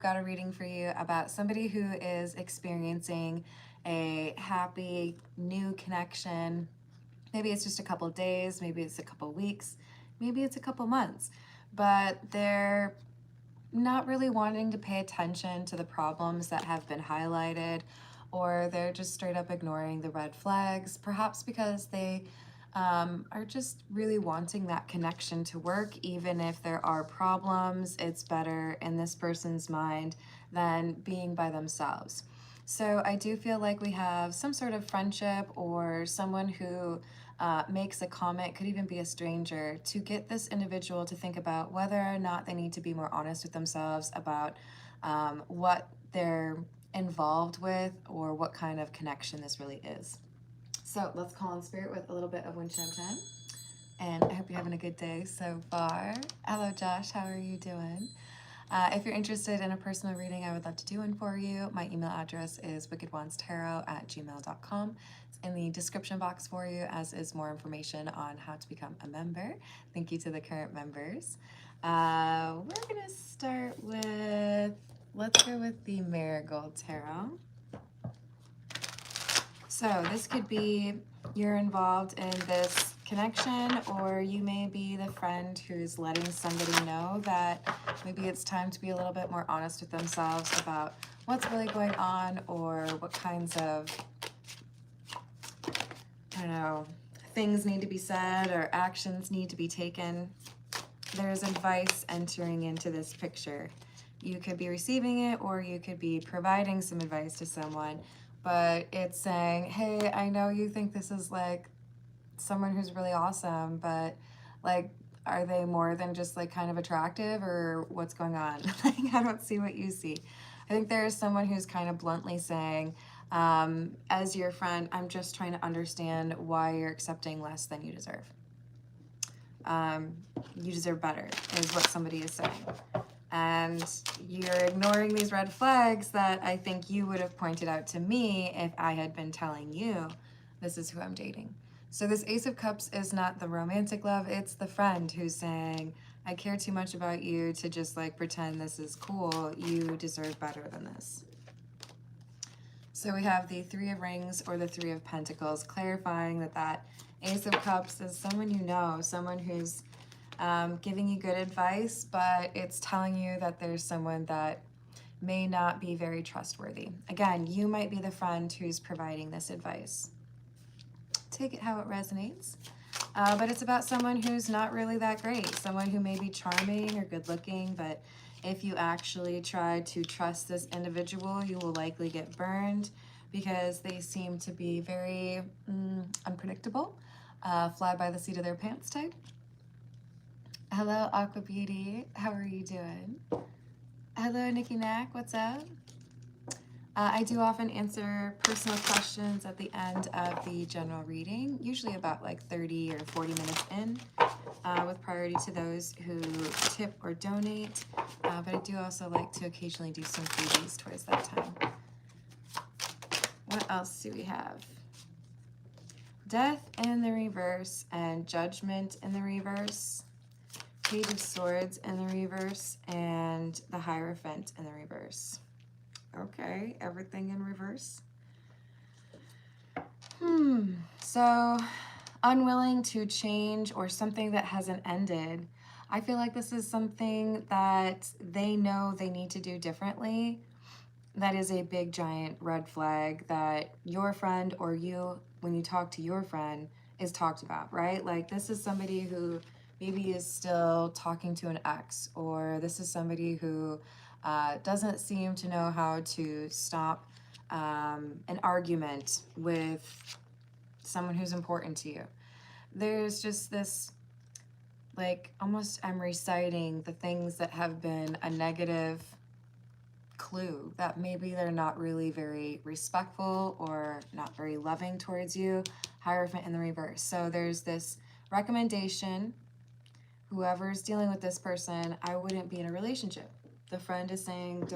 Got a reading for you about somebody who is experiencing a happy new connection. Maybe it's just a couple days, maybe it's a couple weeks, maybe it's a couple months, but they're not really wanting to pay attention to the problems that have been highlighted, or they're just straight up ignoring the red flags, perhaps because they are just really wanting that connection to work. Even if there are problems, it's better in this person's mind than being by themselves. So I do feel like we have some sort of friendship or someone who makes a comment, could even be a stranger, to get this individual to think about whether or not they need to be more honest with themselves about what they're involved with or what kind of connection this really is. So let's call on spirit with a little bit of wind chime chime. And I hope you're having a good day so far. Hello, Josh. How are you doing? If you're interested in a personal reading, I would love to do one for you. My email address is wickedwandstarot@gmail.com. It's in the description box for you, as is more information on how to become a member. Thank you to the current members. We're going to start with, let's go with the Marigold Tarot. So this could be you're involved in this connection, or you may be the friend who's letting somebody know that maybe it's time to be a little bit more honest with themselves about what's really going on, or what kinds of, I don't know, things need to be said or actions need to be taken. There's advice entering into this picture. You could be receiving it, or you could be providing some advice to someone. But it's saying, hey, I know you think this is like someone who's really awesome, but like, are they more than just like kind of attractive, or what's going on? Like, I don't see what you see. I think there is someone who's kind of bluntly saying, as your friend, I'm just trying to understand why you're accepting less than you deserve. You deserve better, is what somebody is saying. And you're ignoring these red flags that I think you would have pointed out to me if I had been telling you this is who I'm dating. So this Ace of Cups is not the romantic love, it's the friend who's saying, I care too much about you to just like pretend this is cool. You deserve better than this. So we have the Three of Rings or the Three of Pentacles, clarifying that that Ace of Cups is someone you know, someone who's giving you good advice, but it's telling you that there's someone that may not be very trustworthy. Again, you might be the friend who's providing this advice. Take it how it resonates. But it's about someone who's not really that great, someone who may be charming or good looking, but if you actually try to trust this individual, you will likely get burned because they seem to be very unpredictable, fly by the seat of their pants type. Hello, Aqua Beauty. How are you doing? Hello, Nikki Knack. What's up? I do often answer personal questions at the end of the general reading, usually about like 30 or 40 minutes in, with priority to those who tip or donate. But I do also like to occasionally do some freebies towards that time. What else do we have? Death in the reverse and Judgment in the reverse. Page of Swords in the reverse, and the Hierophant in the reverse. Okay, everything in reverse. So, unwilling to change or something that hasn't ended. I feel like this is something that they know they need to do differently. That is a big, giant red flag that your friend or you, when you talk to your friend, is talked about, right? Like, this is somebody who maybe is still talking to an ex, or this is somebody who doesn't seem to know how to stop an argument with someone who's important to you. There's just this, like, almost I'm reciting the things that have been a negative clue that maybe they're not really very respectful or not very loving towards you. Hierophant in the reverse. So there's this recommendation. Whoever's dealing with this person, I wouldn't be in a relationship. The friend is saying,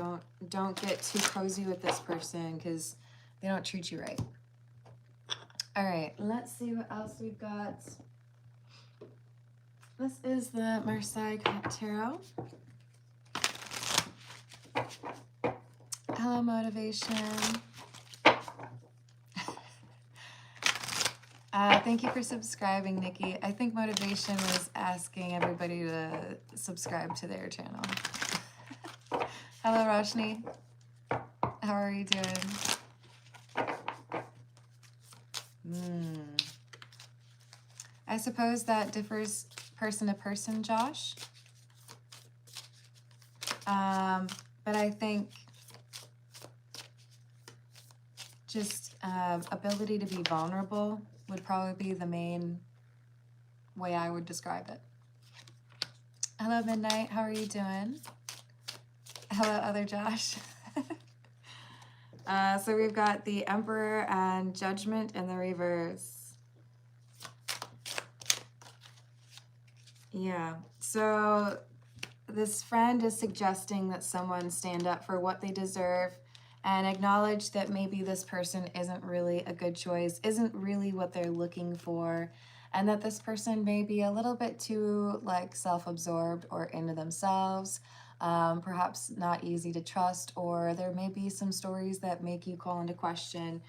don't get too cozy with this person because they don't treat you right. All right, let's see what else we've got. This is the Marseille Tarot. Hello, motivation. Thank you for subscribing, Nikki. I think motivation was asking everybody to subscribe to their channel. Hello, Roshni. How are you doing? I suppose that differs person to person, Josh. But I think just ability to be vulnerable would probably be the main way I would describe it. Hello, Midnight. How are you doing? Hello, other Josh. So we've got the Emperor and Judgment in the reverse. Yeah. So this friend is suggesting that someone stand up for what they deserve and acknowledge that maybe this person isn't really a good choice, isn't really what they're looking for, and that this person may be a little bit too like self-absorbed or into themselves, perhaps not easy to trust, or there may be some stories that make you call into question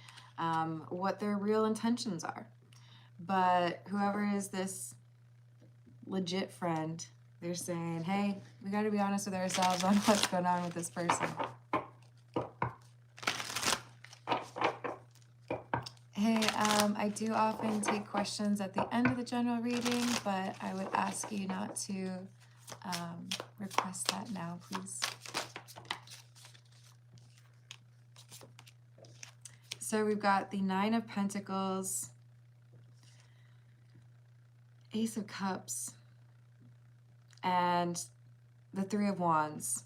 what their real intentions are. But whoever is this legit friend, they're saying, hey, we got to be honest with ourselves on what's going on with this person. Hey, I do often take questions at the end of the general reading, but I would ask you not to request that now, please. So we've got the Nine of Pentacles, Ace of Cups, and the Three of Wands.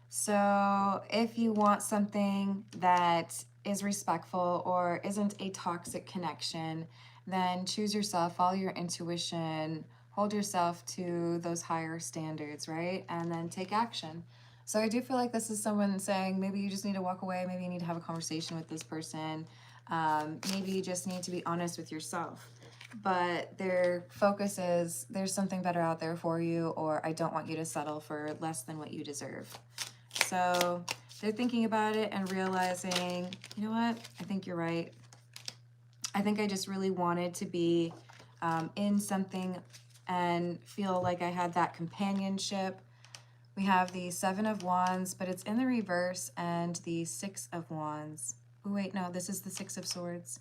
So if you want something that is respectful or isn't a toxic connection, then choose yourself, follow your intuition, hold yourself to those higher standards, right? And then take action. So I do feel like this is someone saying maybe you just need to walk away, maybe you need to have a conversation with this person, maybe you just need to be honest with yourself. But their focus is there's something better out there for you, or I don't want you to settle for less than what you deserve. So they're thinking about it and realizing, you know what, I think you're right. I think I just really wanted to be in something and feel like I had that companionship. We have the Seven of Wands, but it's in the reverse, and the Six of Wands. Oh, wait, no, this is the Six of Swords.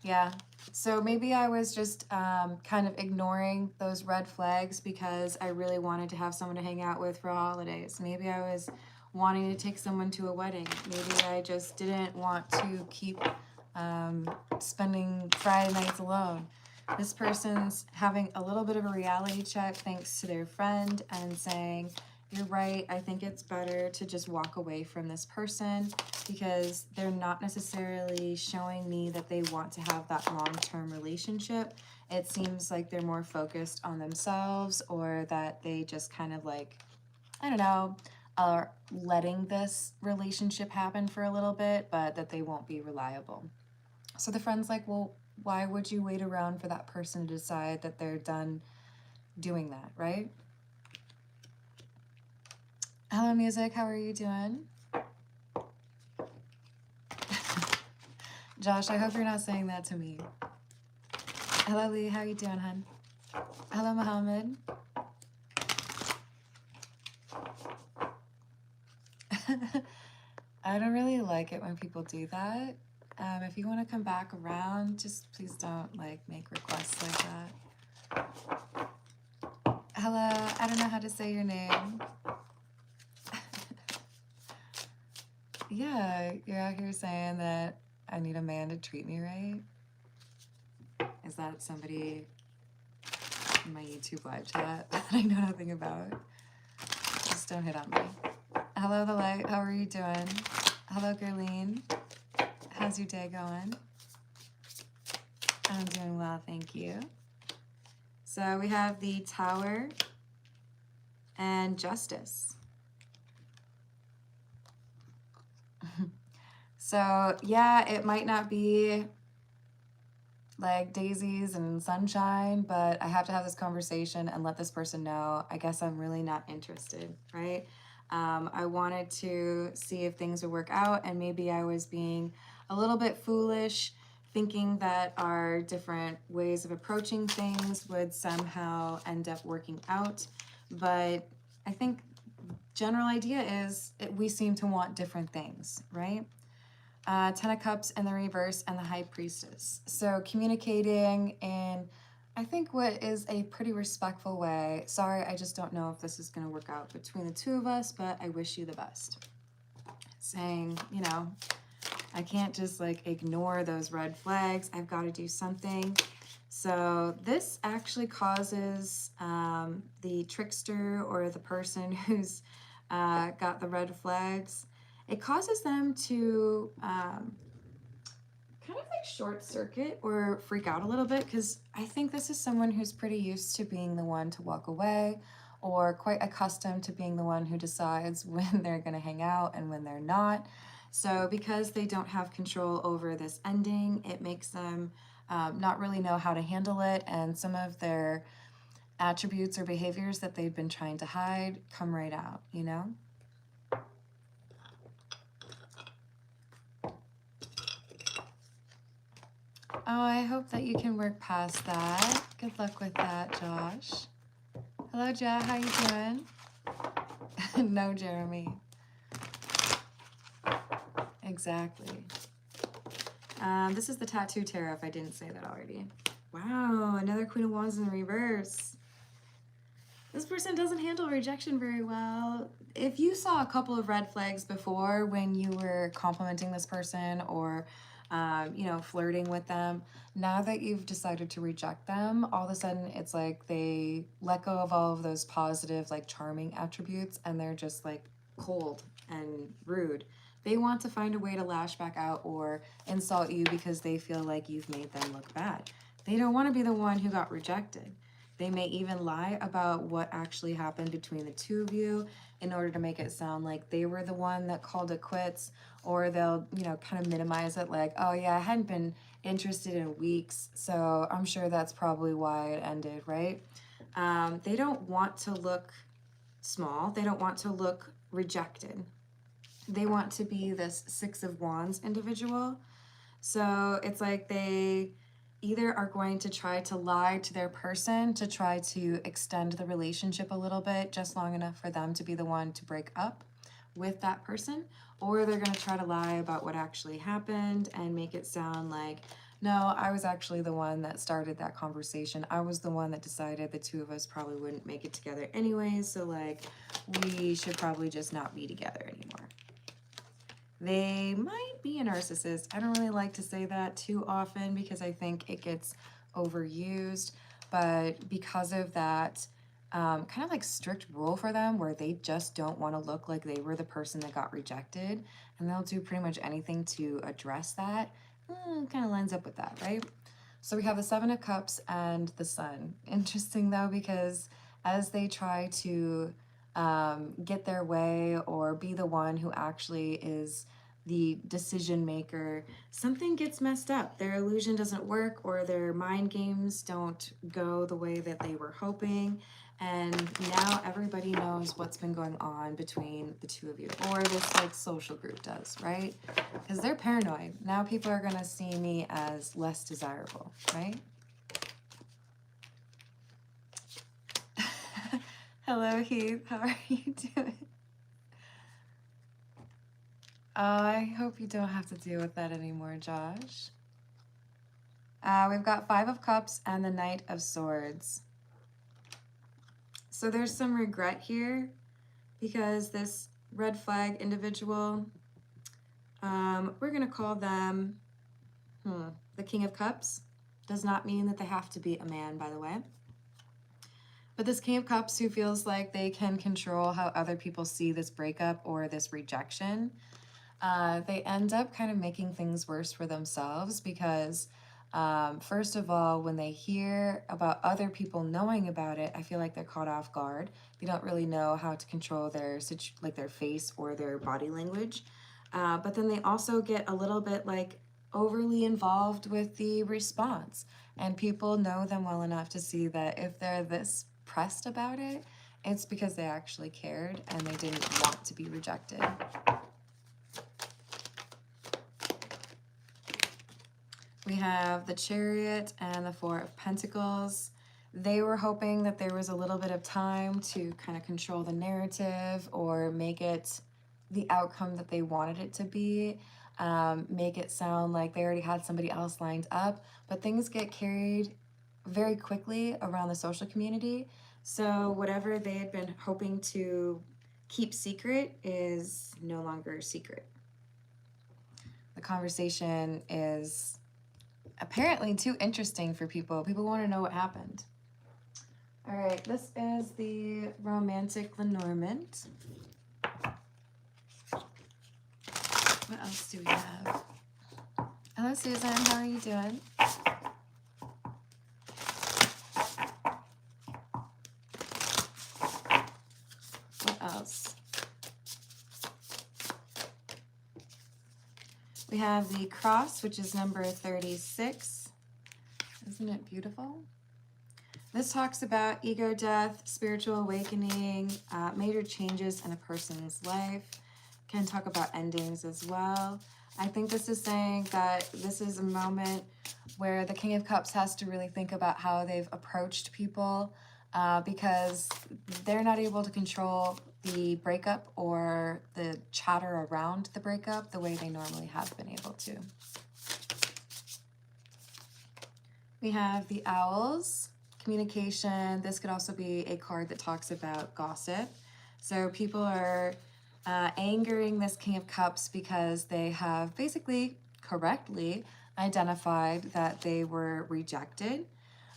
Yeah, so maybe I was just kind of ignoring those red flags because I really wanted to have someone to hang out with for holidays. Maybe I was wanting to take someone to a wedding. Maybe I just didn't want to keep spending Friday nights alone. This person's having a little bit of a reality check thanks to their friend and saying, you're right, I think it's better to just walk away from this person because they're not necessarily showing me that they want to have that long-term relationship. It seems like they're more focused on themselves, or that they just kind of like, I don't know, are letting this relationship happen for a little bit, but that they won't be reliable. So the friend's like, well, why would you wait around for that person to decide that they're done doing that, right? Hello, music. How are you doing? Josh, I hope you're not saying that to me. Hello, Lee. How are you doing, hun? Hello, Mohammed. I don't really like it when people do that. If you want to come back around, just please don't like make requests like that. Hello. I don't know how to say your name. Yeah, you're out here saying that I need a man to treat me right. Is that somebody in my YouTube live chat that I know nothing about? Just don't hit on me. Hello, The Light. How are you doing? Hello, Gerline. How's your day going? I'm doing well, thank you. So we have the Tower and Justice. So yeah, it might not be like daisies and sunshine, but I have to have this conversation and let this person know, I guess I'm really not interested, right? I wanted to see if things would work out, and maybe I was being a little bit foolish, thinking that our different ways of approaching things would somehow end up working out. But I think general idea is we seem to want different things, right? Ten of Cups in the reverse and the High Priestess. So communicating in, I think, what is a pretty respectful way. Sorry, I just don't know if this is going to work out between the two of us, but I wish you the best. Saying, you know, I can't just like ignore those red flags. I've got to do something. So this actually causes the trickster or the person who's got the red flags, it causes them to kind of like short circuit or freak out a little bit, because I think this is someone who's pretty used to being the one to walk away, or quite accustomed to being the one who decides when they're going to hang out and when they're not. So because they don't have control over this ending, it makes them not really know how to handle it, and some of their attributes or behaviors that they've been trying to hide come right out, you know? Oh, I hope that you can work past that. Good luck with that, Josh. Hello, Ja. How you doing? No, Jeremy. Exactly. This is the Tattoo Tarot, if I didn't say that already. Wow, another Queen of Wands in the reverse. This person doesn't handle rejection very well. If you saw a couple of red flags before when you were complimenting this person or you know, flirting with them, now that you've decided to reject them, all of a sudden it's like they let go of all of those positive, like charming attributes, and they're just like cold and rude. They want to find a way to lash back out or insult you because they feel like you've made them look bad. They don't want to be the one who got rejected. They may even lie about what actually happened between the two of you in order to make it sound like they were the one that called it quits, or they'll, you know, kind of minimize it like, oh yeah, I hadn't been interested in weeks, so I'm sure that's probably why it ended, right? They don't want to look small. They don't want to look rejected. They want to be this Six of Wands individual. So it's like they either are going to try to lie to their person to try to extend the relationship a little bit, just long enough for them to be the one to break up with that person, or they're going to try to lie about what actually happened and make it sound like, no, I was actually the one that started that conversation. I was the one that decided the two of us probably wouldn't make it together anyways, so like we should probably just not be together anymore. They might be a narcissist. I don't really like to say that too often because I think it gets overused, but because of that kind of like strict rule for them where they just don't want to look like they were the person that got rejected, and they'll do pretty much anything to address that, kind of lines up with that, right? So we have the Seven of Cups and the Sun. Interesting though, because as they try to get their way or be the one who actually is the decision maker, something gets messed up. Their illusion doesn't work, or their mind games don't go the way that they were hoping. And now everybody knows what's been going on between the two of you, or this like social group does, right? Because they're paranoid. Now people are going to see me as less desirable, right? Hello, Heath. How are you doing? I hope you don't have to deal with that anymore, Josh. We've got Five of Cups and the Knight of Swords. So there's some regret here because this red flag individual, we're going to call them the King of Cups. Does not mean that they have to be a man, by the way. But this King of Cups who feels like they can control how other people see this breakup or this rejection, they end up kind of making things worse for themselves because, first of all, when they hear about other people knowing about it, I feel like they're caught off guard. They don't really know how to control their face or their body language. But then they also get a little bit like overly involved with the response, and people know them well enough to see that if they're this pressed about it, It's because they actually cared and they didn't want to be rejected. We have the Chariot and the Four of Pentacles. They were hoping that there was a little bit of time to kind of control the narrative or make it the outcome that they wanted it to be. Make it sound like they already had somebody else lined up, but things get carried very quickly around the social community. So whatever they had been hoping to keep secret is no longer secret. The conversation is apparently too interesting for people. People want to know what happened. All right, this is the romantic Lenormand. What else do we have? Hello, Susan. How are you doing? What else? We have the Cross, which is number 36. Isn't it beautiful? This talks about ego death, spiritual awakening, major changes in a person's life. Can talk about endings as well. I think this is saying that this is a moment where the King of Cups has to really think about how they've approached people, because they're not able to control the breakup or the chatter around the breakup the way they normally have been able to. We have the Owls, communication. This could also be a card that talks about gossip. So people are angering this King of Cups because they have basically correctly identified that they were rejected.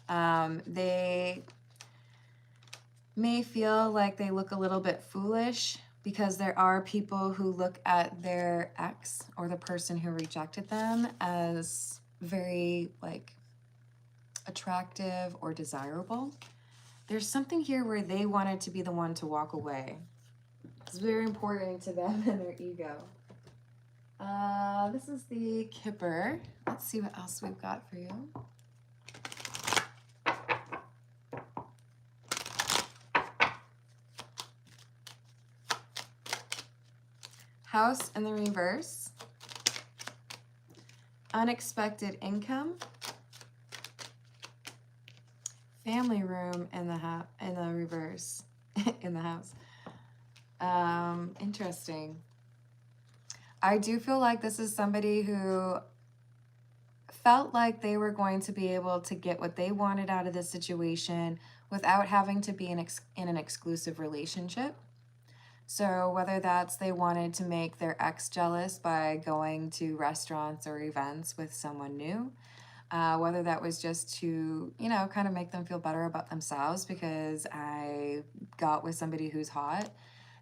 They may feel like they look a little bit foolish because there are people who look at their ex or the person who rejected them as very like attractive or desirable. There's something here where they wanted to be the one to walk away. It's very important to them and their ego. This is the Kipper. Let's see what else we've got for you. House in the reverse. Unexpected income. Family room in the reverse in the house. Interesting. I do feel like this is somebody who felt like they were going to be able to get what they wanted out of this situation without having to be in an exclusive relationship. So whether that's they wanted to make their ex jealous by going to restaurants or events with someone new, whether that was just to, you know, kind of make them feel better about themselves because I got with somebody who's hot.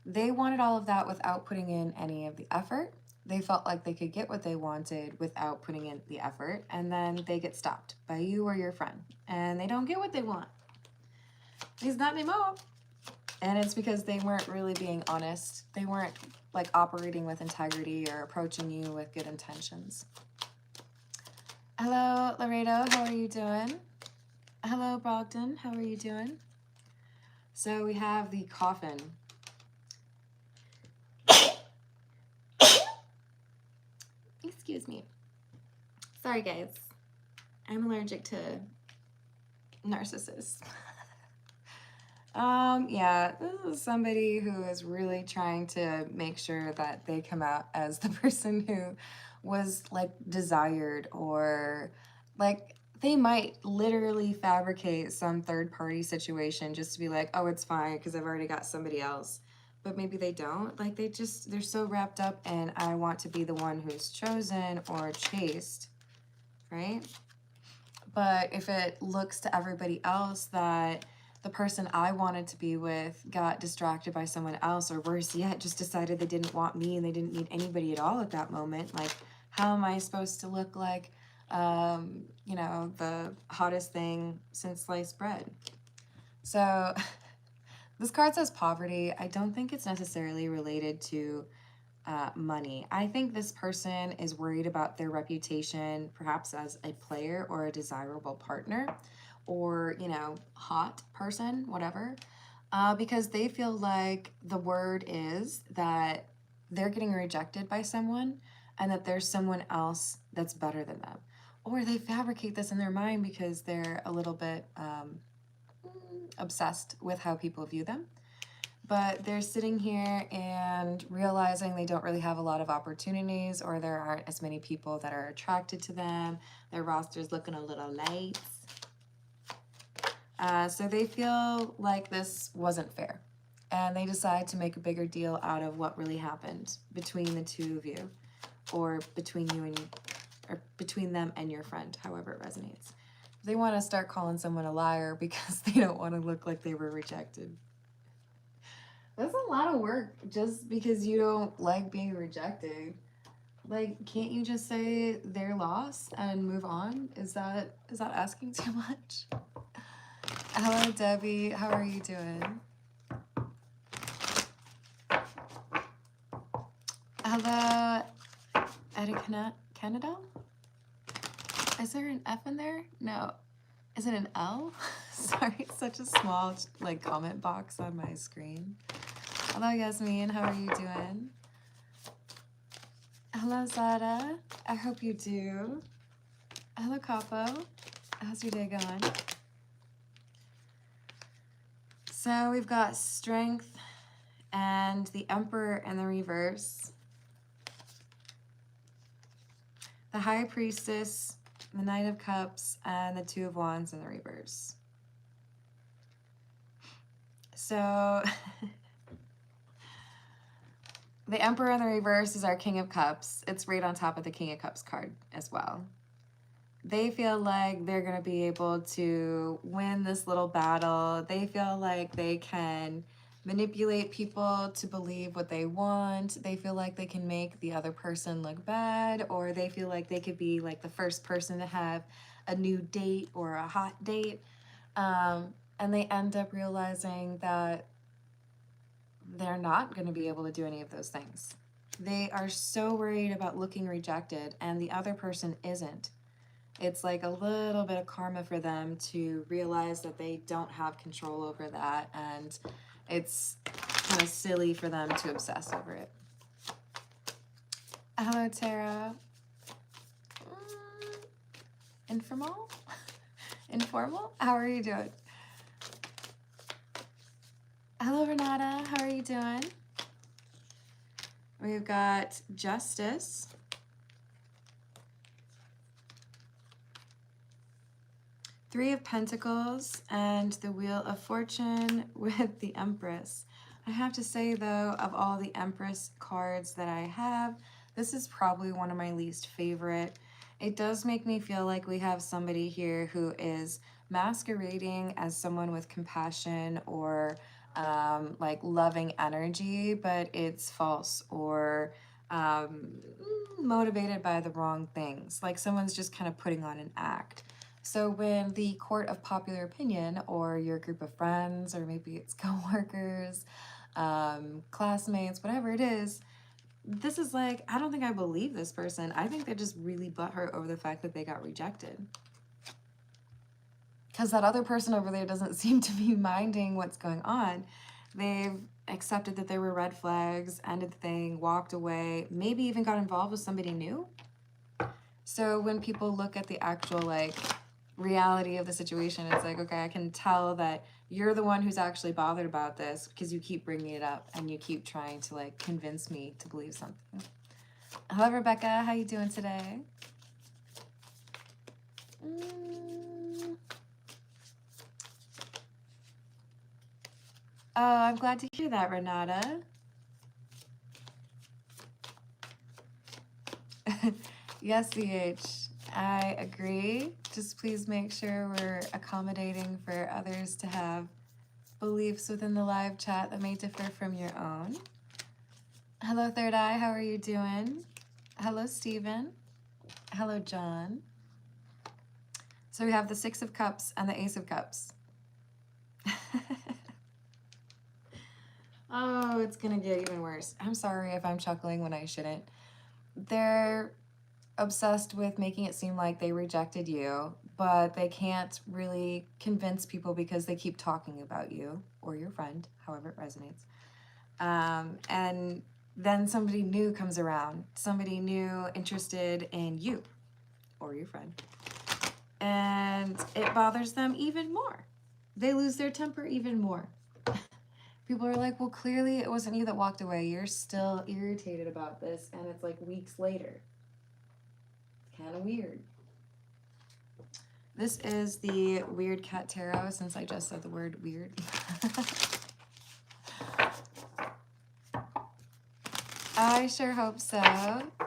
They wanted all of that without putting in any of the effort. They felt like they could get what they wanted without putting in the effort, and then they get stopped by you or your friend, and they don't get what they want. He's not anymore. And it's because they weren't really being honest. They weren't like operating with integrity or approaching you with good intentions. Hello, Laredo, how are you doing? Hello, Brogdon, how are you doing? So we have the Coffin. Excuse me. Sorry, guys. I'm allergic to narcissists. Yeah, this is somebody who is really trying to make sure that they come out as the person who was like desired, or like they might literally fabricate some third party situation just to be like, oh, it's fine because I've already got somebody else. But maybe they don't. Like they're so wrapped up in I want to be the one who's chosen or chased, right? But if it looks to everybody else that the person I wanted to be with got distracted by someone else, or worse yet, just decided they didn't want me and they didn't need anybody at all at that moment, like how am I supposed to look like, you know, the hottest thing since sliced bread? So this card says poverty. I don't think it's necessarily related to money. I think this person is worried about their reputation, perhaps as a player or a desirable partner, or, you know, hot person, whatever. Because they feel like the word is that they're getting rejected by someone and that there's someone else that's better than them. Or they fabricate this in their mind because they're a little bit obsessed with how people view them. But they're sitting here and realizing they don't really have a lot of opportunities, or there aren't as many people that are attracted to them. Their roster's looking a little light. So they feel like this wasn't fair. And they decide to make a bigger deal out of what really happened between the two of you, or between you and or between them and your friend, however it resonates. They want to start calling someone a liar because they don't want to look like they were rejected. That's a lot of work just because you don't like being rejected. Like, can't you just say their loss and move on? Is that asking too much? Hello, Debbie. How are you doing? Hello, Eddie Canada? Is there an F in there? No. Is it an L? Sorry, it's such a small like comment box on my screen. Hello, Yasmin. How are you doing? Hello, Zara. I hope you do. Hello, Capo. How's your day going? So we've got Strength and the Emperor in the reverse. The High Priestess, the Knight of Cups, and the Two of Wands in the reverse. So the Emperor in the reverse is our King of Cups. It's right on top of the King of Cups card as well. They feel like they're going to be able to win this little battle. They feel like they can manipulate people to believe what they want. They feel like they can make the other person look bad, or they feel like they could be like the first person to have a new date or a hot date. And they end up realizing that they're not going to be able to do any of those things. They are so worried about looking rejected, and the other person isn't. It's like a little bit of karma for them to realize that they don't have control over that, and it's kind of silly for them to obsess over it. Hello, Tara. Informal? Informal? How are you doing? Hello, Renata. How are you doing? We've got Justice. Three of Pentacles and the Wheel of Fortune with the Empress. I have to say, though, of all the Empress cards that I have, this is probably one of my least favorite. It does make me feel like we have somebody here who is masquerading as someone with compassion or like loving energy, but it's false, or motivated by the wrong things. Like someone's just kind of putting on an act. So when the court of popular opinion, or your group of friends, or maybe it's coworkers, classmates, whatever it is, this is like, I don't think I believe this person. I think they're just really butthurt over the fact that they got rejected. Because that other person over there doesn't seem to be minding what's going on. They've accepted that there were red flags, ended the thing, walked away, maybe even got involved with somebody new. So when people look at the actual like reality of the situation, it's like, okay, I can tell that you're the one who's actually bothered about this because you keep bringing it up and you keep trying to like convince me to believe something. Hello, Rebecca. How you doing today? Oh, I'm glad to hear that, Renata. Yes, CH, I agree. Just please make sure we're accommodating for others to have beliefs within the live chat that may differ from your own. Hello, Third Eye. How are you doing? Hello, Stephen. Hello, John. So we have the Six of Cups and the Ace of Cups. Oh, it's gonna get even worse. I'm sorry if I'm chuckling when I shouldn't. They're obsessed with making it seem like they rejected you, but they can't really convince people because they keep talking about you or your friend, however it resonates. And then somebody new comes around, somebody new interested in you or your friend, and it bothers them even more. They lose their temper even more. People are like, well, clearly it wasn't you that walked away. You're still irritated about this, and it's like weeks later. Kind of weird. This is the Weird Cat Tarot, since I just said the word weird. I sure hope so.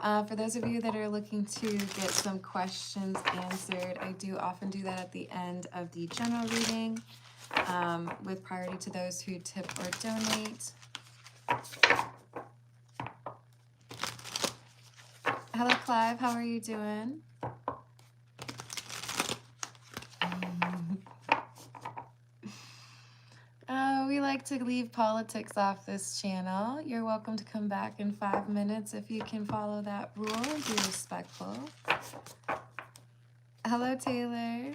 For those of you that are looking to get some questions answered, I do often do that at the end of the general reading, with priority to those who tip or donate. Hello, Clive. How are you doing? We like to leave politics off this channel. You're welcome to come back in 5 minutes if you can follow that rule and be respectful. Hello, Taylor.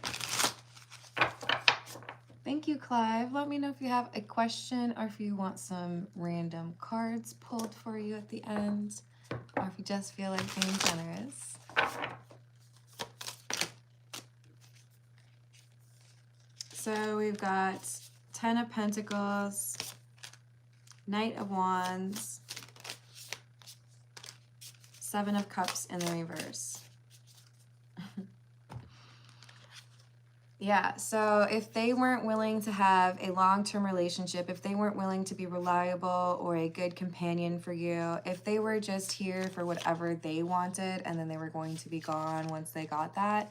Thank you, Clive. Let me know if you have a question or if you want some random cards pulled for you at the end, or if you just feel like being generous. So we've got 10 of Pentacles, Knight of Wands, 7 of Cups in the reverse. Yeah, so if they weren't willing to have a long-term relationship, if they weren't willing to be reliable or a good companion for you, if they were just here for whatever they wanted and then they were going to be gone once they got that,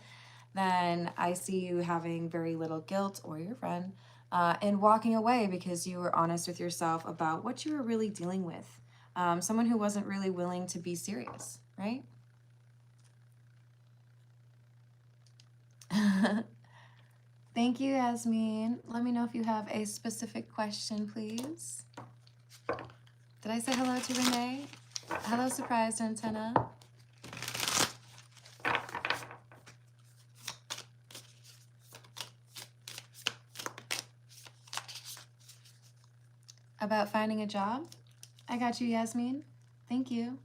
then I see you having very little guilt, or your friend, and walking away because you were honest with yourself about what you were really dealing with. Someone who wasn't really willing to be serious, right? Thank you, Yasmin. Let me know if you have a specific question, please. Did I say hello to Renee? Hello, surprised antenna. About finding a job? I got you, Yasmin. Thank you.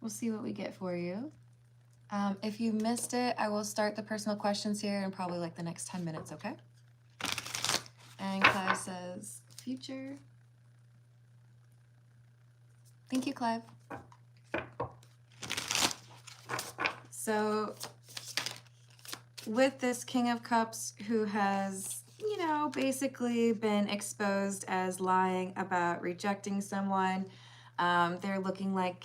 We'll see what we get for you. If you missed it, I will start the personal questions here in probably like the next 10 minutes, okay? And Clive says, future. Thank you, Clive. So with this King of Cups who has, you know, basically been exposed as lying about rejecting someone, they're looking like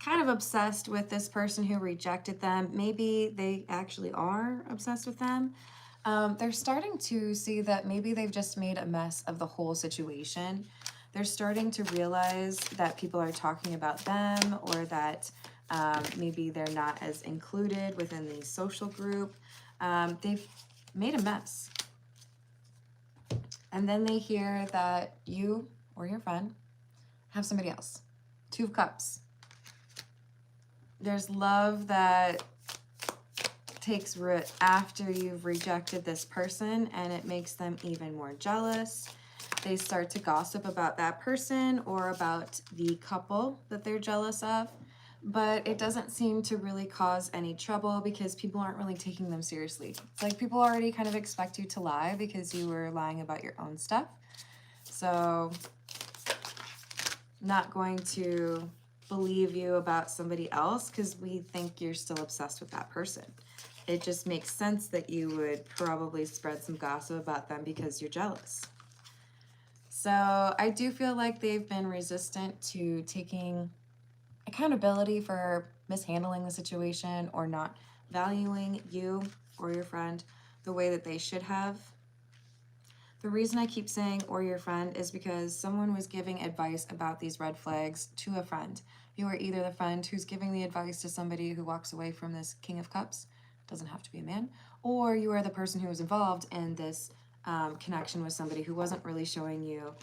kind of obsessed with this person who rejected them. Maybe they actually are obsessed with them. They're starting to see that maybe they've just made a mess of the whole situation. They're starting to realize that people are talking about them, or that maybe they're not as included within the social group. They've made a mess. And then they hear that you or your friend have somebody else. 2 of Cups. There's love that takes root after you've rejected this person, and it makes them even more jealous. They start to gossip about that person or about the couple that they're jealous of, but it doesn't seem to really cause any trouble because people aren't really taking them seriously. It's like people already kind of expect you to lie because you were lying about your own stuff. So, not going to believe you about somebody else because we think you're still obsessed with that person. It just makes sense that you would probably spread some gossip about them because you're jealous. So I do feel like they've been resistant to taking accountability for mishandling the situation or not valuing you or your friend the way that they should have. The reason I keep saying or your friend is because someone was giving advice about these red flags to a friend. You are either the friend who's giving the advice to somebody who walks away from this King of Cups, doesn't have to be a man, or you are the person who was involved in this connection with somebody who wasn't really showing you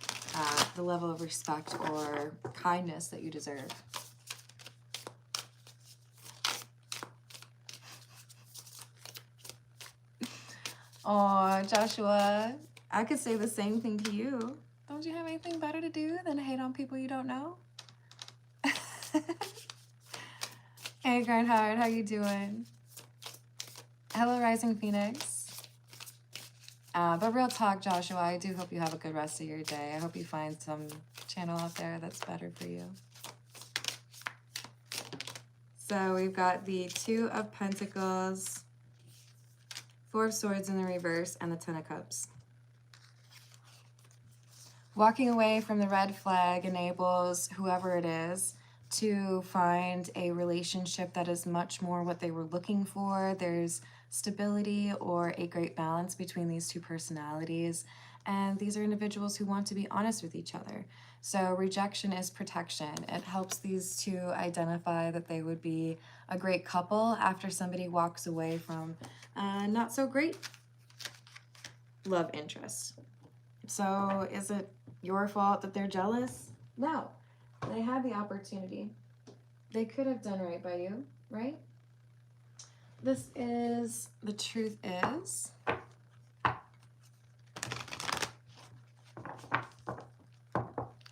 the level of respect or kindness that you deserve. Oh, Joshua, I could say the same thing to you. Don't you have anything better to do than hate on people you don't know? Hey, Grindhard, how you doing? Hello, Rising Phoenix. But real talk, Joshua, I do hope you have a good rest of your day. I hope you find some channel out there that's better for you. So we've got the Two of Pentacles, Four of Swords in the reverse, and the Ten of Cups. Walking away from the red flag enables whoever it is to find a relationship that is much more what they were looking for. There's stability or a great balance between these two personalities. And these are individuals who want to be honest with each other. So rejection is protection. It helps these two identify that they would be a great couple after somebody walks away from not so great love interest. So is it your fault that they're jealous? No. They had the opportunity. They could have done right by you, right? This is, the truth is,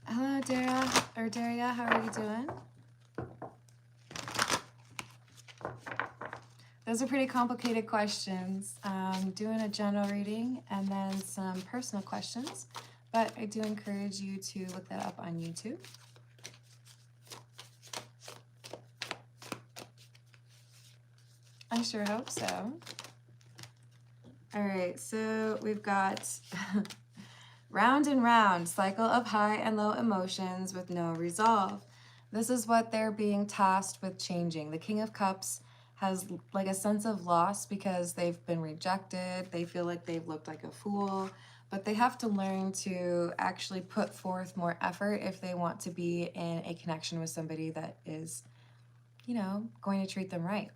hello, Daria, how are you doing? Those are pretty complicated questions. Doing a general reading and then some personal questions, but I do encourage you to look that up on YouTube. I sure hope so. All right, so we've got round and round, cycle of high and low emotions with no resolve. This is what they're being tasked with changing. The King of Cups has like a sense of loss because they've been rejected. They feel like they've looked like a fool, but they have to learn to actually put forth more effort if they want to be in a connection with somebody that is, you know, going to treat them right.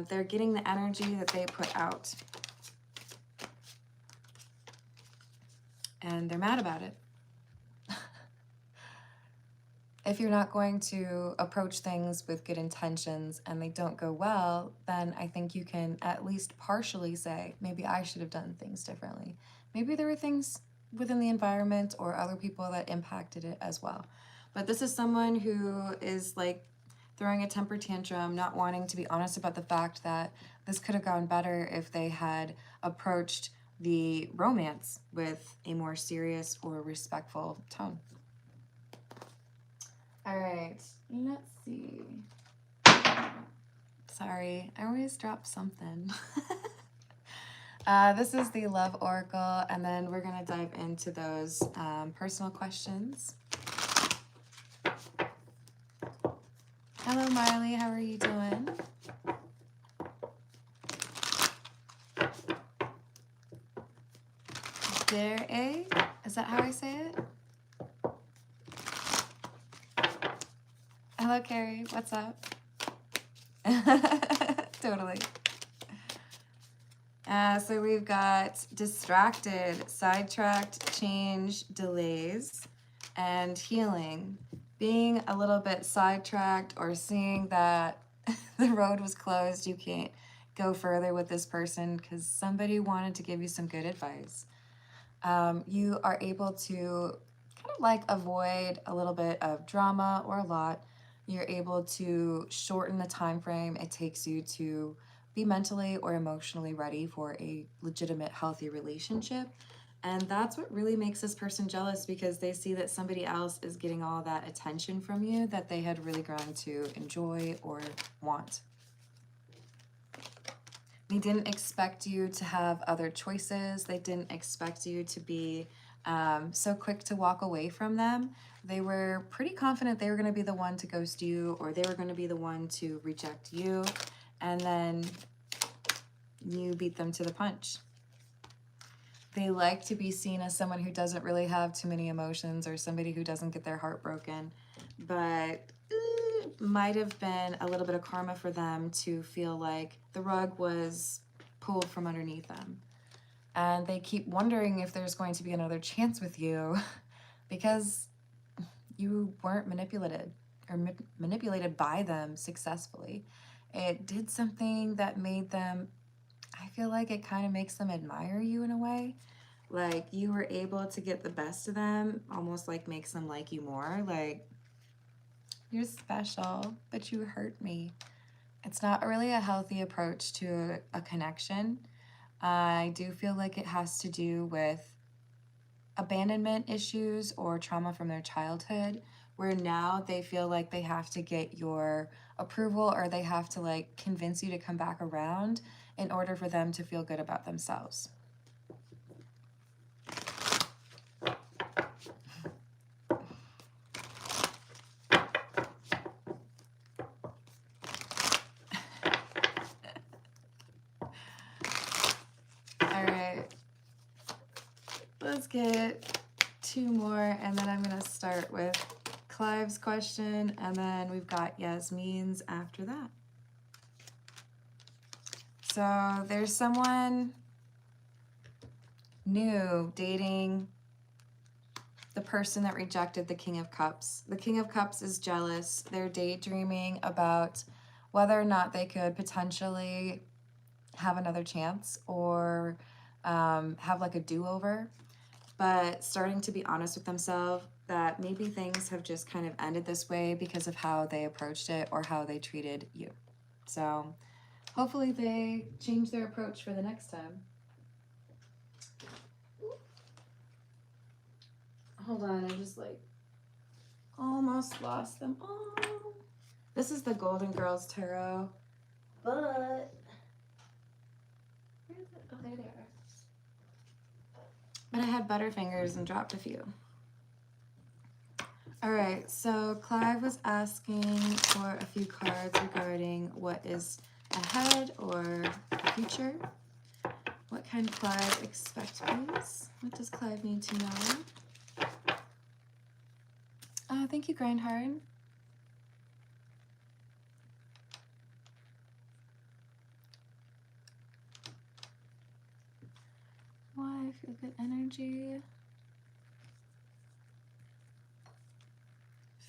They're getting the energy that they put out. And they're mad about it. If you're not going to approach things with good intentions and they don't go well, then I think you can at least partially say, maybe I should have done things differently. Maybe there were things within the environment or other people that impacted it as well. But this is someone who is like throwing a temper tantrum, not wanting to be honest about the fact that this could have gone better if they had approached the romance with a more serious or respectful tone. All right, let's see. Sorry, I always drop something. This is the Love Oracle, and then we're going to dive into those personal questions. Hello, Marley. How are you doing? Is that how I say it? Hello, Carrie. What's up? Totally. So we've got distracted, sidetracked, change, delays, and healing. Being a little bit sidetracked or seeing that the road was closed, you can't go further with this person because somebody wanted to give you some good advice. You are able to kind of like avoid a little bit of drama or a lot. You're able to shorten the time frame it takes you to be mentally or emotionally ready for a legitimate, healthy relationship. And that's what really makes this person jealous, because they see that somebody else is getting all that attention from you that they had really grown to enjoy or want. They didn't expect you to have other choices. They didn't expect you to be so quick to walk away from them. They were pretty confident they were going to be the one to ghost you, or they were going to be the one to reject you, and then you beat them to the punch. They like to be seen as someone who doesn't really have too many emotions, or somebody who doesn't get their heart broken, but might have been a little bit of karma for them to feel like the rug was pulled from underneath them. And they keep wondering if there's going to be another chance with you because you weren't manipulated or manipulated by them successfully. It did something that made them, I feel like it kind of makes them admire you in a way. Like you were able to get the best of them, almost like makes them like you more. Like, you're special, but you hurt me. It's not really a healthy approach to a connection. I do feel like it has to do with abandonment issues or trauma from their childhood, where now they feel like they have to get your approval or they have to like convince you to come back around in order for them to feel good about themselves. All right, let's get two more, and then I'm gonna start with Clive's question, and then we've got Yasmin's after that. So there's someone new dating the person that rejected the King of Cups. The King of Cups is jealous. They're daydreaming about whether or not they could potentially have another chance or have like a do-over, but starting to be honest with themselves that maybe things have just kind of ended this way because of how they approached it or how they treated you. So hopefully they change their approach for the next time. Hold on, I just like almost lost them. Oh, this is the Golden Girls Tarot, but where is it? Oh, there they are. But I had butterfingers and dropped a few. All right, so Clive was asking for a few cards regarding what is ahead or the future. What can Clive expect, please? What does Clive need to know? Thank you, Grindhard. Why I feel good energy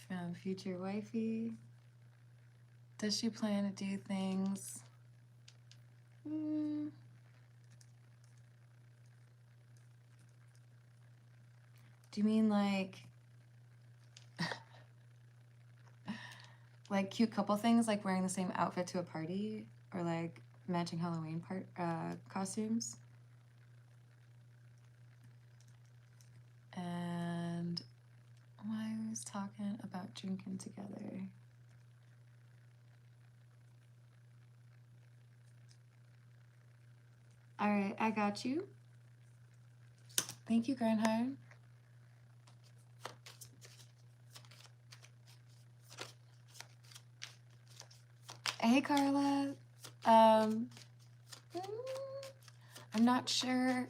from future wifey. Does she plan to do things? Do you mean like like cute couple things, like wearing the same outfit to a party, or like matching Halloween costumes? And I was talking about drinking together. All right, I got you. Thank you, Grandhard. Hey, Carla. I'm not sure.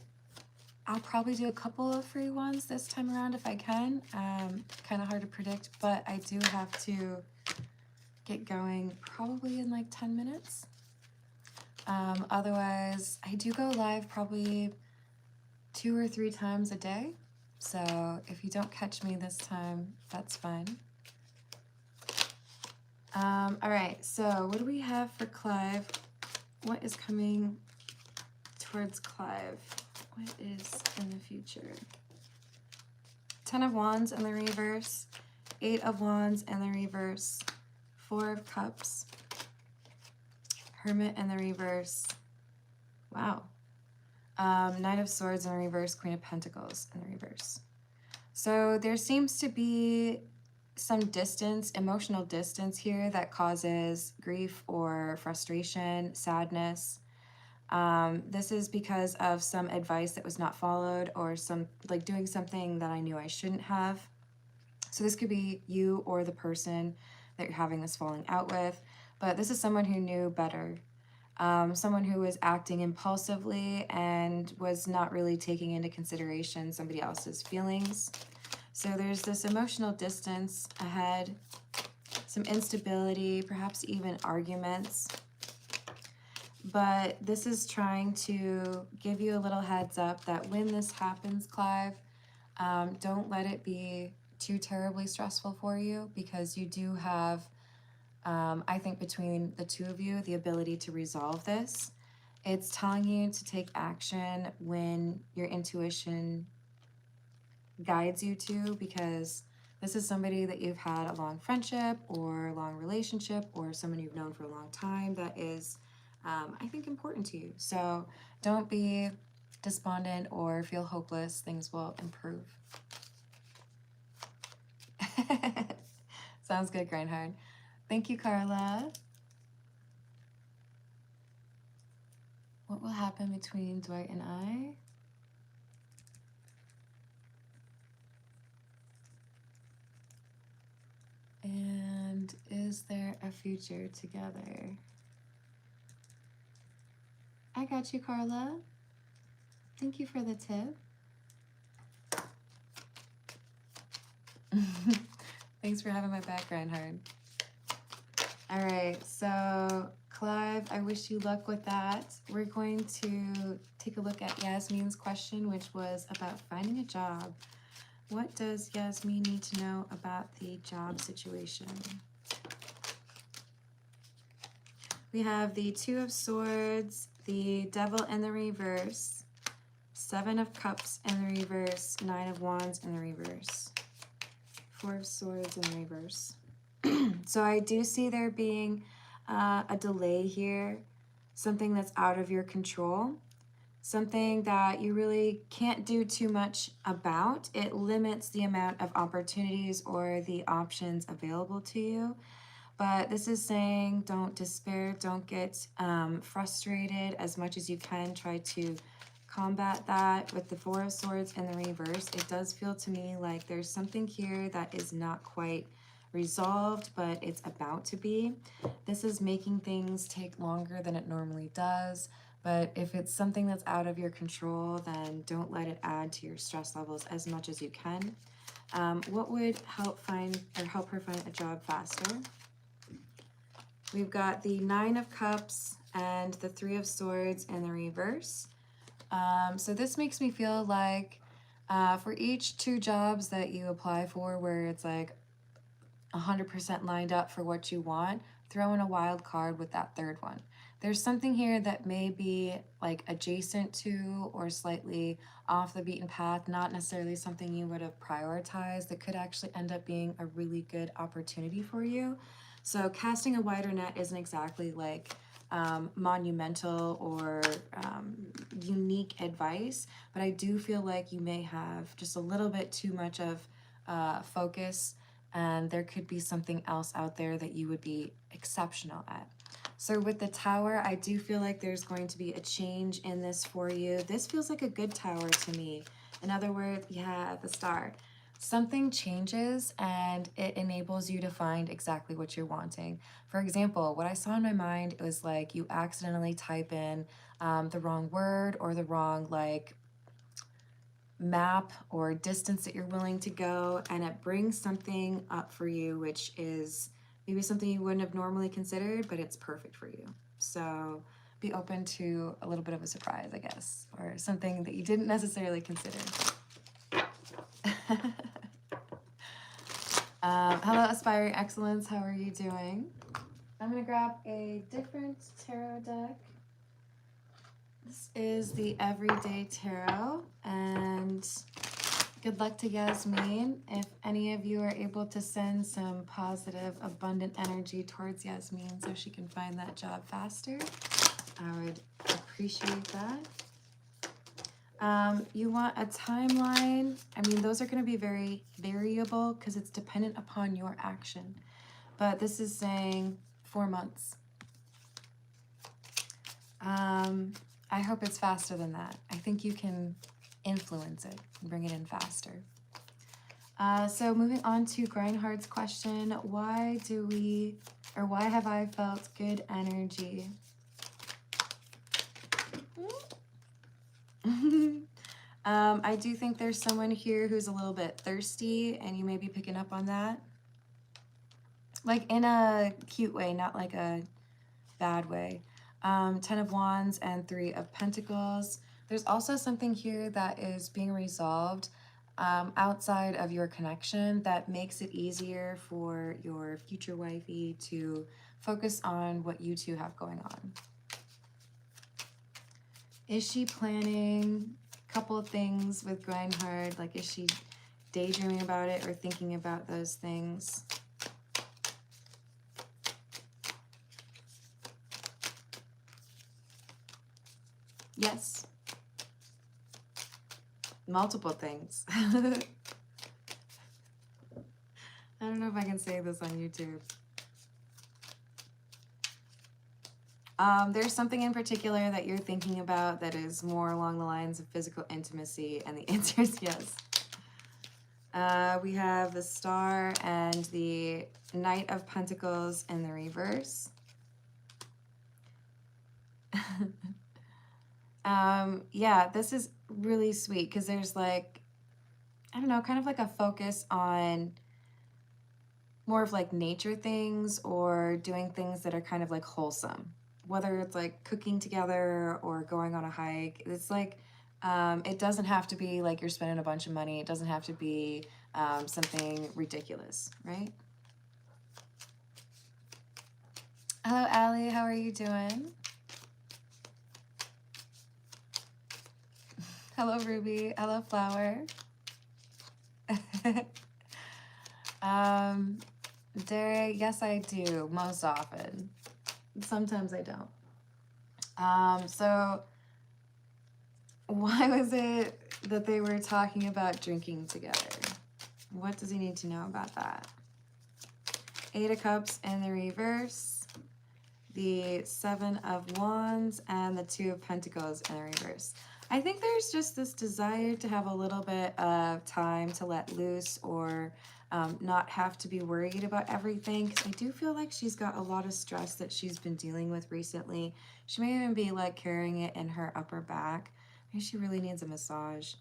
I'll probably do a couple of free ones this time around if I can. Kind of hard to predict, but I do have to get going probably in like 10 minutes. Otherwise, I do go live probably 2 or 3 times a day. So if you don't catch me this time, that's fine. All right, so what do we have for Clive? What is coming towards Clive? What is in the future? 10 of Wands in the reverse, 8 of Wands in the reverse, 4 of Cups, Hermit in the reverse. Wow. Knight of Swords in the reverse, Queen of Pentacles in the reverse. So there seems to be some distance, emotional distance here that causes grief or frustration, sadness. This is because of some advice that was not followed or some like doing something that I knew I shouldn't have. So this could be you or the person that you're having this falling out with, but this is someone who knew better. Someone who was acting impulsively and was not really taking into consideration somebody else's feelings. So there's this emotional distance ahead, some instability, perhaps even arguments. But this is trying to give you a little heads up that when this happens, Clive, don't let it be too terribly stressful for you, because you do have, I think between the two of you, the ability to resolve this. It's telling you to take action when your intuition guides you to, because this is somebody that you've had a long friendship or long relationship, or someone you've known for a long time that is, I think, important to you. So don't be despondent or feel hopeless. Things will improve. Sounds good, Grindhard. Thank you, Carla. What will happen between Dwight and I? And is there a future together? I got you, Carla. Thank you for the tip. Thanks for having my back, Reinhard. All right, so Clive, I wish you luck with that. We're going to take a look at Yasmin's question, which was about finding a job. What does Yasmin need to know about the job situation? We have the Two of Swords, the Devil in the reverse, Seven of Cups in the reverse, Nine of Wands in the reverse, Four of Swords in the reverse. So I do see there being a delay here, something that's out of your control, something that you really can't do too much about. It limits the amount of opportunities or the options available to you. But this is saying don't despair, don't get frustrated as much as you can. Try to combat that. With the Four of Swords in the reverse, it does feel to me like there's something here that is not quite resolved, but it's about to be. This is making things take longer than it normally does. But if it's something that's out of your control, then don't let it add to your stress levels as much as you can. What would help her find a job faster? We've got the Nine of Cups and the Three of Swords in the reverse. So this makes me feel like for each 2 jobs that you apply for where it's like 100% lined up for what you want, throw in a wild card with that 3rd one. There's something here that may be like adjacent to or slightly off the beaten path, not necessarily something you would have prioritized, that could actually end up being a really good opportunity for you. So casting a wider net isn't exactly like monumental or unique advice, but I do feel like you may have just a little bit too much of focus, and there could be something else out there that you would be exceptional at. So with the Tower, I do feel like there's going to be a change in this for you. This feels like a good Tower to me. In other words, yeah, the Star. Something changes and it enables you to find exactly what you're wanting. For example, what I saw in my mind was like you accidentally type in the wrong word or the wrong like map or distance that you're willing to go, and it brings something up for you which is maybe something you wouldn't have normally considered, but it's perfect for you. So be open to a little bit of a surprise, I guess, or something that you didn't necessarily consider. Hello, Aspiring Excellence. How are you doing? I'm going to grab a different tarot deck. This is the Everyday Tarot, and good luck to Yasmin. If any of you are able to send some positive, abundant energy towards Yasmin so she can find that job faster, I would appreciate that. You want a timeline. I mean, those are going to be very variable because it's dependent upon your action. But this is saying 4 months. I hope it's faster than that. I think you can influence it and bring it in faster. So moving on to Grindhard's question, why have I felt good energy? I do think there's someone here who's a little bit thirsty, and you may be picking up on that. Like in a cute way, not like a bad way. 10 of Wands and 3 of Pentacles. There's also something here that is being resolved outside of your connection that makes it easier for your future wifey to focus on what you two have going on. Is she planning a couple of things with Grindhard? Like, is she daydreaming about it or thinking about those things? Yes. Multiple things. I don't know if I can say this on YouTube. There's something in particular that you're thinking about that is more along the lines of physical intimacy, and the answer is yes. We have the Star and the Knight of Pentacles in the reverse. Yeah, this is really sweet because there's like, I don't know, kind of like a focus on more of like nature things or doing things that are kind of like wholesome. Whether it's like cooking together or going on a hike, it's like, it doesn't have to be like you're spending a bunch of money. It doesn't have to be something ridiculous, right? Hello, Allie. How are you doing? Hello, Ruby. Hello, Flower. Derek, yes, I do. Most often. Sometimes I don't. So why was it that they were talking about drinking together? What does he need to know about that? 8 of Cups in the reverse, the 7 of Wands, and the 2 of Pentacles in the reverse. I think there's just this desire to have a little bit of time to let loose or not have to be worried about everything, because I do feel like she's got a lot of stress that she's been dealing with recently. She may even be like carrying it in her upper back. Maybe she really needs a massage.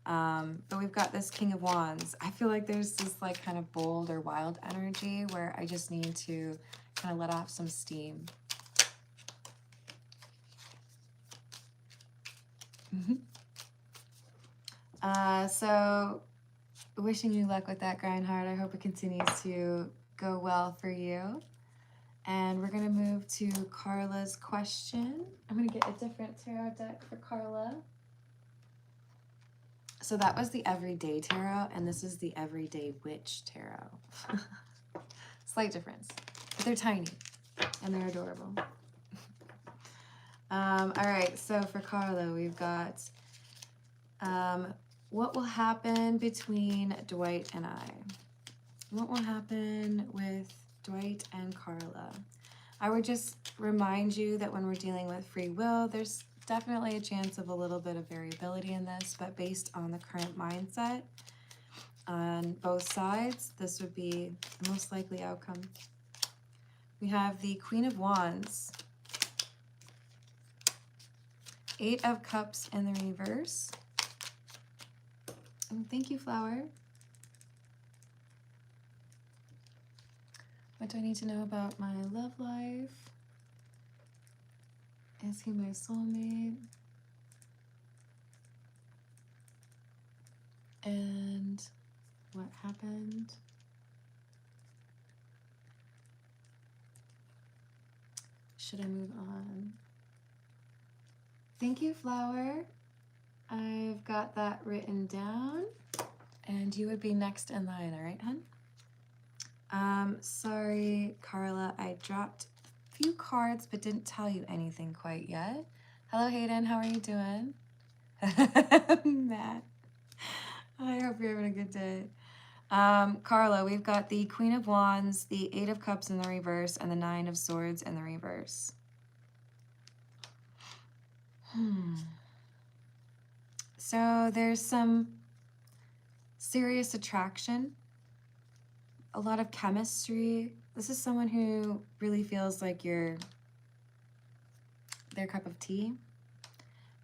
But we've got this King of Wands. I feel like there's this like kind of bold or wild energy where I just need to kind of let off some steam. So wishing you luck with that, Grindhard. I hope it continues to go well for you. And we're going to move to Carla's question. I'm going to get a different tarot deck for Carla. So that was the Everyday Tarot, and this is the Everyday Witch Tarot. Slight difference, but they're tiny, and they're adorable. All right, so for Carla, we've got what will happen between Dwight and I? What will happen with Dwight and Carla? I would just remind you that when we're dealing with free will, there's definitely a chance of a little bit of variability in this, but based on the current mindset on both sides, this would be the most likely outcome. We have the Queen of Wands, 8 of Cups in the reverse. And thank you, Flower. What do I need to know about my love life? Is he my soulmate? And what happened? Should I move on? Thank you, Flower. I've got that written down. And you would be next in line, all right, hun? Sorry, Carla, I dropped a few cards but didn't tell you anything quite yet. Hello, Hayden, how are you doing? Matt, I hope you're having a good day. Carla, we've got the Queen of Wands, the 8 of Cups in the reverse, and the 9 of Swords in the reverse. So there's some serious attraction, a lot of chemistry. This is someone who really feels like you're their cup of tea.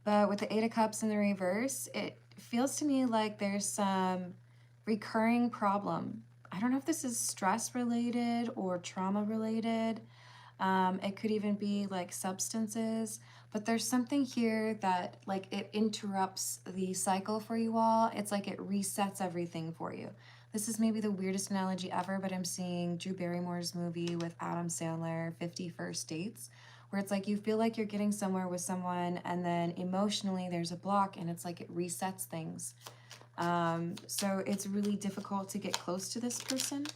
But with the 8 of Cups in the reverse, it feels to me like there's some recurring problem. I don't know if this is stress related or trauma related. It could even be like substances, but there's something here that like it interrupts the cycle for you all. It's like it resets everything for you. This is maybe the weirdest analogy ever, but I'm seeing Drew Barrymore's movie with Adam Sandler, 50 First Dates, where it's like you feel like you're getting somewhere with someone and then emotionally there's a block and it's like it resets things. So it's really difficult to get close to this person.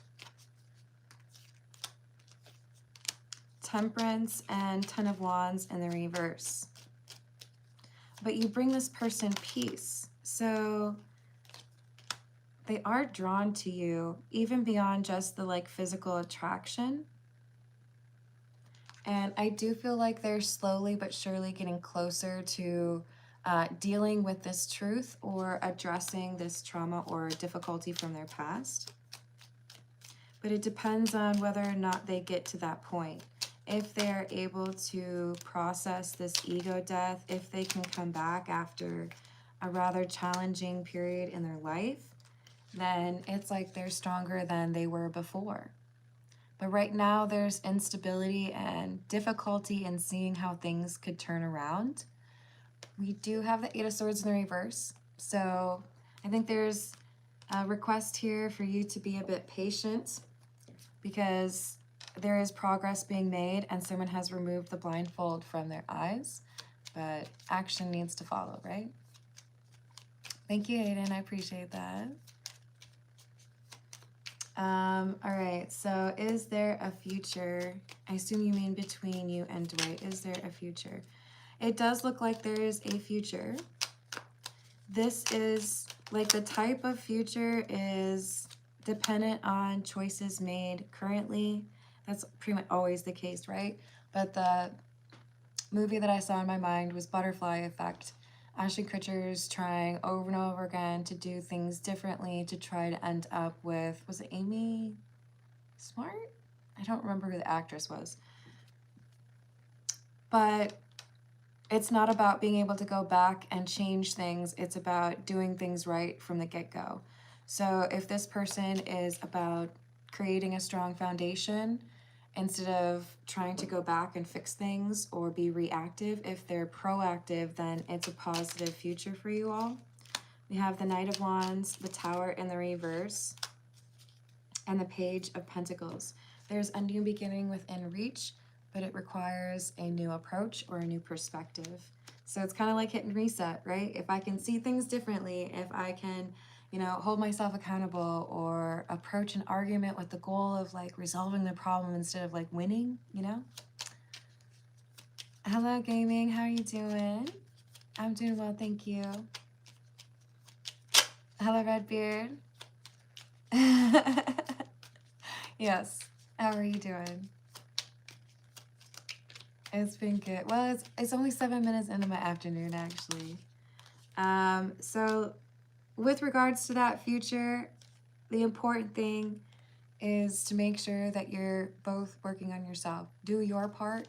Temperance and Ten of Wands in the reverse. But you bring this person peace. So they are drawn to you even beyond just the like physical attraction. And I do feel like they're slowly but surely getting closer to dealing with this truth or addressing this trauma or difficulty from their past. But it depends on whether or not they get to that point. If they're able to process this ego death, if they can come back after a rather challenging period in their life, then it's like they're stronger than they were before. But right now there's instability and difficulty in seeing how things could turn around. We do have the Eight of Swords in the reverse. So I think there's a request here for you to be a bit patient because there is progress being made and someone has removed the blindfold from their eyes, but action needs to follow, right? Thank you, Aiden. I appreciate that. All right, so is there a future? I assume you mean between you and Dwight. Is there a future? It does look like there is a future. This is like the type of future is dependent on choices made currently. That's pretty much always the case, right? But the movie that I saw in my mind was Butterfly Effect. Ashton Kutcher's trying over and over again to do things differently to try to end up with, was it Amy Smart? I don't remember who the actress was. But it's not about being able to go back and change things. It's about doing things right from the get-go. So if this person is about creating a strong foundation, instead of trying to go back and fix things or be reactive, if they're proactive, then it's a positive future for you all. We have the Knight of Wands, the Tower in the reverse, and the Page of Pentacles. There's a new beginning within reach, but it requires a new approach or a new perspective. So it's kind of like hit and reset, right? If I can see things differently, if I can, you know, hold myself accountable or approach an argument with the goal of like resolving the problem instead of like winning, you know? Hello, gaming. How are you doing? I'm doing well, thank you. Hello, Redbeard. Yes. How are you doing? It's been good. Well, it's only 7 minutes into my afternoon, actually. So with regards to that future, the important thing is to make sure that you're both working on yourself. Do your part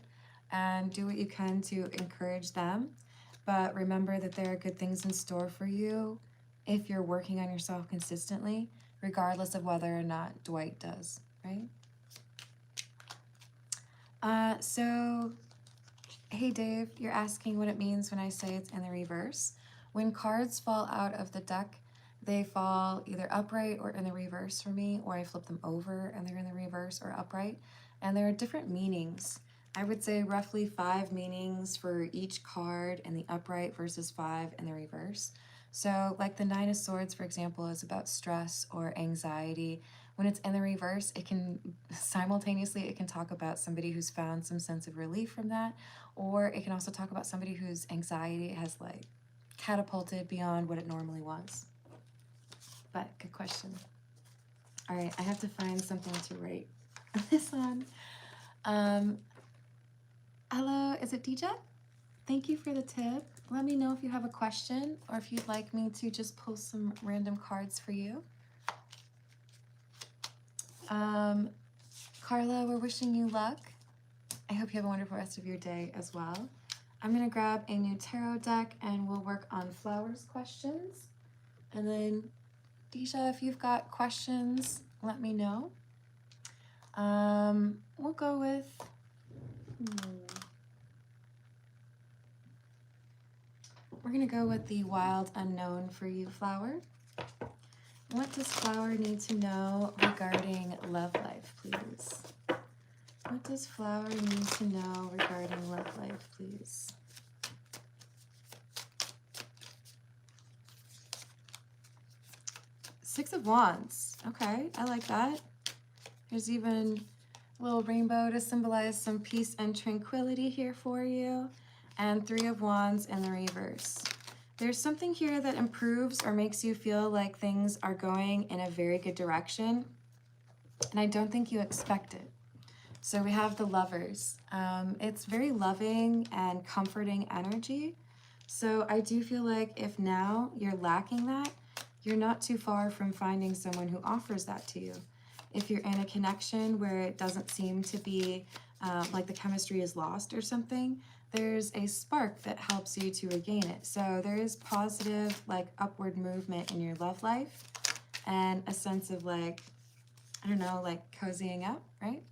and do what you can to encourage them. But remember that there are good things in store for you if you're working on yourself consistently, regardless of whether or not Dwight does, right? So, hey Dave, you're asking what it means when I say it's in the reverse. When cards fall out of the deck, they fall either upright or in the reverse for me, or I flip them over and they're in the reverse or upright. And there are different meanings. I would say roughly 5 meanings for each card in the upright versus 5 in the reverse. So like the Nine of Swords, for example, is about stress or anxiety. When it's in the reverse, it can simultaneously, it can talk about somebody who's found some sense of relief from that, or it can also talk about somebody whose anxiety has like catapulted beyond what it normally was. But good question. All right, I have to find something to write this on. Hello, is it DJ? Thank you for the tip. Let me know if you have a question or if you'd like me to just pull some random cards for you. Carla, we're wishing you luck. I hope you have a wonderful rest of your day as well. I'm gonna grab a new tarot deck and we'll work on flowers questions. And then Deja, if you've got questions, let me know. We'll go with, we're gonna go with the Wild Unknown for you, Flower. What does Flower need to know regarding love life, please? What does Flower need to know regarding love life, please? Six of Wands. Okay, I like that. There's even a little rainbow to symbolize some peace and tranquility here for you. And Three of Wands in the reverse. There's something here that improves or makes you feel like things are going in a very good direction. And I don't think you expect it. So we have the Lovers. It's very loving and comforting energy. So I do feel like if now you're lacking that, you're not too far from finding someone who offers that to you. If you're in a connection where it doesn't seem to be like the chemistry is lost or something, there's a spark that helps you to regain it. So there is positive, like upward movement in your love life and a sense of like, I don't know, like cozying up, right?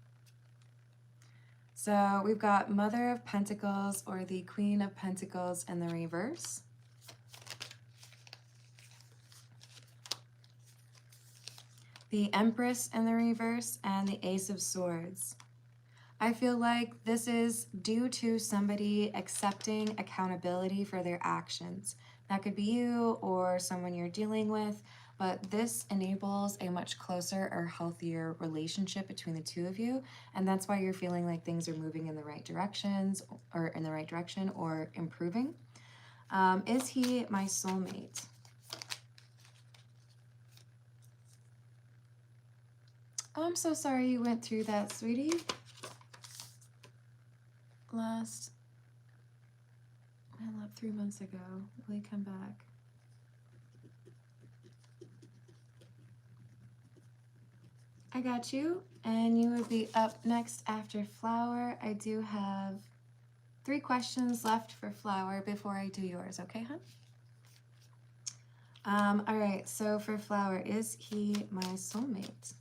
So we've got Mother of Pentacles or the Queen of Pentacles in the reverse. The Empress in the reverse and the Ace of Swords. I feel like this is due to somebody accepting accountability for their actions. That could be you or someone you're dealing with, but this enables a much closer or healthier relationship between the two of you, and that's why you're feeling like things are moving in the right directions or in the right direction or improving. Is he my soulmate? Oh, I'm so sorry you went through that, sweetie. I left 3 months ago. Will he come back? I got you. And you would be up next after Flower. I do have 3 questions left for Flower before I do yours. Okay, hon? All right, so for Flower, is he my soulmate?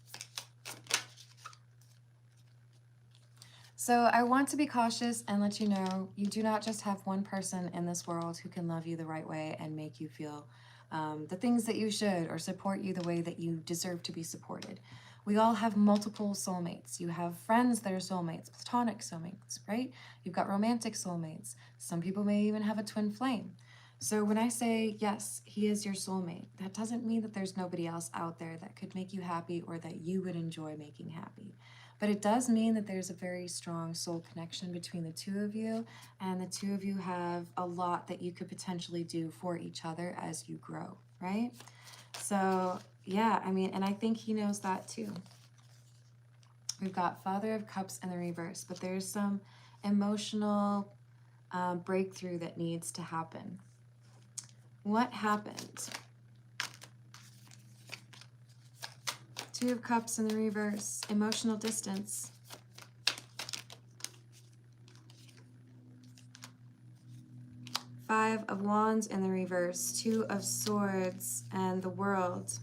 So I want to be cautious and let you know you do not just have one person in this world who can love you the right way and make you feel the things that you should or support you the way that you deserve to be supported. We all have multiple soulmates. You have friends that are soulmates, platonic soulmates, right? You've got romantic soulmates. Some people may even have a twin flame. So when I say, yes, he is your soulmate, that doesn't mean that there's nobody else out there that could make you happy or that you would enjoy making happy. But it does mean that there's a very strong soul connection between the two of you, and the two of you have a lot that you could potentially do for each other as you grow, right? So, yeah, I mean, and I think he knows that too. We've got Father of Cups in the reverse, but there's some emotional breakthrough that needs to happen. What happened? Two of Cups in the reverse, emotional distance. Five of Wands in the reverse, Two of Swords, and the World.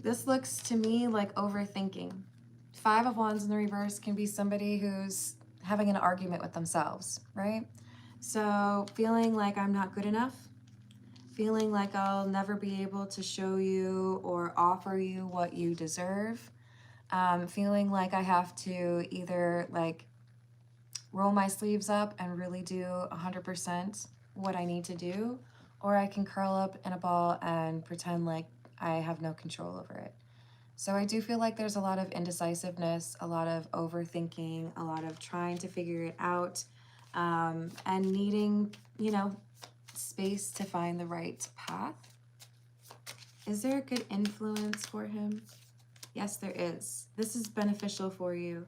This looks to me like overthinking. Five of Wands in the reverse can be somebody who's having an argument with themselves, right? So feeling like I'm not good enough, feeling like I'll never be able to show you or offer you what you deserve, feeling like I have to either like roll my sleeves up and really do 100% what I need to do, or I can curl up in a ball and pretend like I have no control over it. So I do feel like there's a lot of indecisiveness, a lot of overthinking, a lot of trying to figure it out, and needing, you know, space to find the right path. Is there a good influence for him? Yes, there is. This is beneficial for you.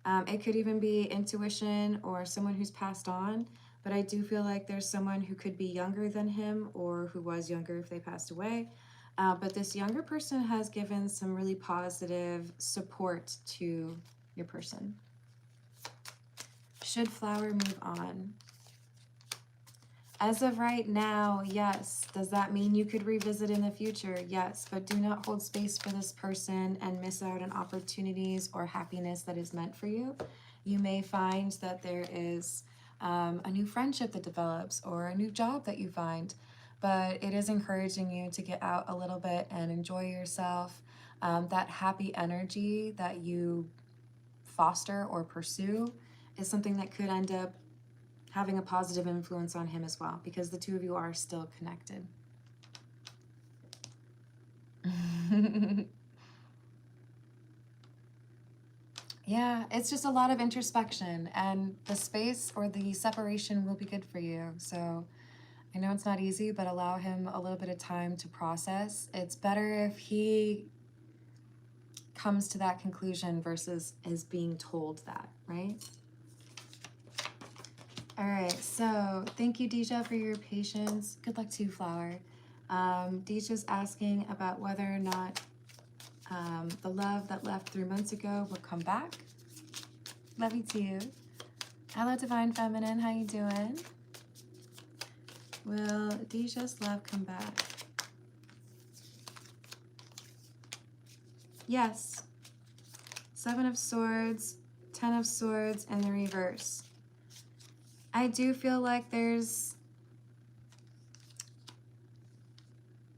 It could even be intuition or someone who's passed on, but I do feel like there's someone who could be younger than him or who was younger if they passed away. But this younger person has given some really positive support to your person. Should Flower move on? As of right now, yes. Does that mean you could revisit in the future? Yes, but do not hold space for this person and miss out on opportunities or happiness that is meant for you. You may find that there is a new friendship that develops or a new job that you find, but it is encouraging you to get out a little bit and enjoy yourself. That happy energy that you foster or pursue is something that could end up having a positive influence on him as well, because the two of you are still connected. Yeah, it's just a lot of introspection, and the space or the separation will be good for you. So I know it's not easy, but allow him a little bit of time to process. It's better if he comes to that conclusion versus is being told that, right? All right, so thank you, Deja, for your patience. Good luck to you, Flower. Deja's asking about whether or not the love that left 3 months ago will come back. Love you too. Hello, Divine Feminine. How you doing? Will Deja's love come back? Yes. 7 of Swords, 10 of Swords, and the reverse. I do feel like there's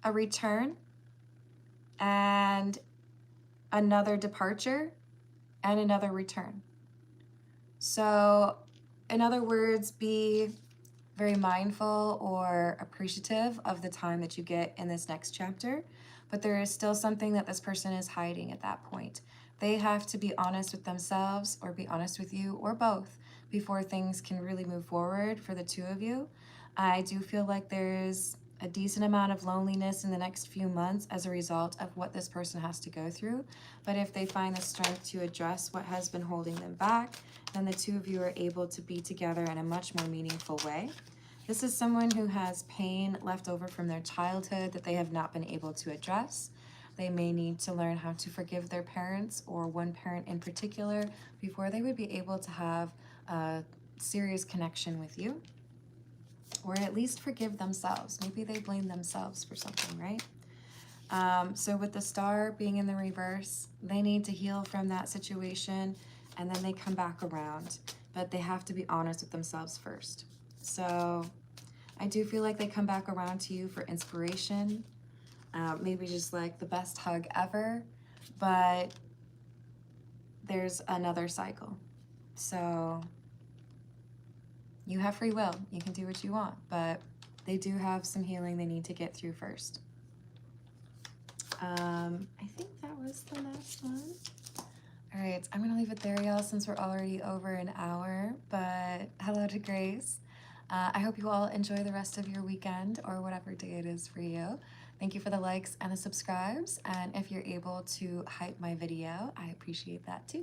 a return and another departure and another return. So, in other words, be very mindful or appreciative of the time that you get in this next chapter, but there is still something that this person is hiding at that point. They have to be honest with themselves or be honest with you or both before things can really move forward for the two of you. I do feel like there's a decent amount of loneliness in the next few months as a result of what this person has to go through. But if they find the strength to address what has been holding them back, then the two of you are able to be together in a much more meaningful way. This is someone who has pain left over from their childhood that they have not been able to address. They may need to learn how to forgive their parents or one parent in particular before they would be able to have a serious connection with you. Or at least forgive themselves. Maybe they blame themselves for something, right? So with the star being in the reverse, they need to heal from that situation and then they come back around. But they have to be honest with themselves first. So I do feel like they come back around to you for inspiration. Maybe just like the best hug ever. But there's another cycle. So you have free will. You can do what you want, but they do have some healing they need to get through first. I think that was the last one. All right, I'm gonna leave it there, y'all, since we're already over an hour, but hello to Grace. I hope you all enjoy the rest of your weekend or whatever day it is for you. Thank you for the likes and the subscribes, and if you're able to hype my video, I appreciate that too.